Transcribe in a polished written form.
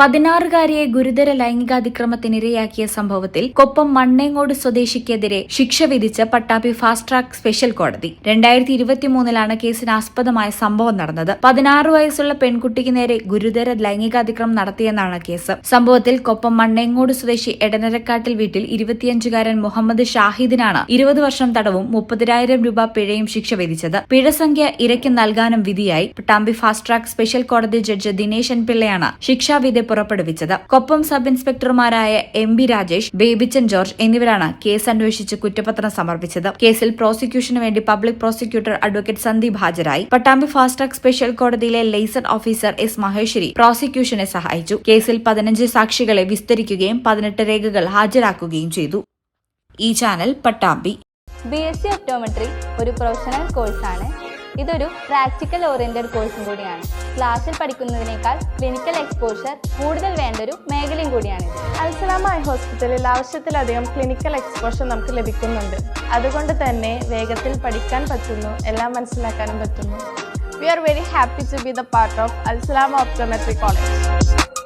16-കാരിയെ ഗുരുതര ലൈംഗികാതിക്രമത്തിനിരയാക്കിയ സംഭവത്തിൽ കൊപ്പം മണ്ണേങ്ങോട് സ്വദേശിക്കെതിരെ ശിക്ഷ വിധിച്ച പട്ടാമ്പി ഫാസ്റ്റ് ട്രാക്ക് സ്പെഷ്യൽ കോടതി 2023 കേസിനാസ്പദമായ സംഭവം നടന്നത്. 16 വയസ്സുള്ള പെൺകുട്ടിക്ക് നേരെ ഗുരുതര ലൈംഗികാതിക്രമം നടത്തിയെന്നാണ് കേസ്. സംഭവത്തിൽ കൊപ്പം മണ്ണേങ്ങോട് സ്വദേശി എടനരക്കാട്ടിൽ വീട്ടിൽ 25-കാരൻ മുഹമ്മദ് ഷാഹിദിനാണ് 20 വർഷം തടവും 30,000 രൂപ പിഴയും ശിക്ഷ വിധിച്ചത്. പിഴ സംഖ്യ ഇരയ്ക്ക് നൽകാനും വിധിയായി. പട്ടാമ്പി ഫാസ്റ്റ് ട്രാക്ക് സ്പെഷ്യൽ കോടതി ജഡ്ജ് ദിനേശൻ പിള്ളയാണ് ശിക്ഷാവിധി പുറപ്പെടുവിച്ചത്. കൊപ്പം സബ് ഇൻസ്പെക്ടർമാരായ MB രാജേഷ്, ബേബിച്ചൻ ജോർജ് എന്നിവരാണ് കേസ് അന്വേഷിച്ച് കുറ്റപത്രം സമർപ്പിച്ചത്. കേസിൽ പ്രോസിക്യൂഷന് വേണ്ടി പബ്ലിക് പ്രോസിക്യൂട്ടർ അഡ്വക്കേറ്റ് സന്ദീപ് ഹാജരായി. പട്ടാമ്പി ഫാസ്റ്റ് ട്രാക്ക് സ്പെഷ്യൽ കോടതിയിലെ ലൈസൺ ഓഫീസർ S മഹേശ്വരി പ്രോസിക്യൂഷനെ സഹായിച്ചു. കേസിൽ 15 സാക്ഷികളെ വിസ്തരിക്കുകയും 18 രേഖകൾ ഹാജരാക്കുകയും ചെയ്തു. ഈ ചാനൽ പട്ടാമ്പി. BSc ഒപ്റ്റോമെട്രി ഒരു പ്രൊഫഷണൽ കോഴ്സാണ്. ഇതൊരു പ്രാക്ടിക്കൽ ഓറിയന്റഡ് കോഴ്സും കൂടിയാണ്. ക്ലാസ്സിൽ പഠിക്കുന്നതിനേക്കാൾ ക്ലിനിക്കൽ എക്സ്പോഷർ കൂടുതൽ വേണ്ടൊരു മേഖലയും കൂടിയാണ്. അൽസലാമ ഐ ഹോസ്പിറ്റലിൽ ആവശ്യത്തിലധികം ക്ലിനിക്കൽ എക്സ്പോഷർ നമുക്ക് ലഭിക്കുന്നുണ്ട്. അതുകൊണ്ട് തന്നെ വേഗത്തിൽ പഠിക്കാൻ പറ്റുന്നു, എല്ലാം മനസ്സിലാക്കാനും പറ്റുന്നു. We are very happy to be the part of Al Salama Optometry College.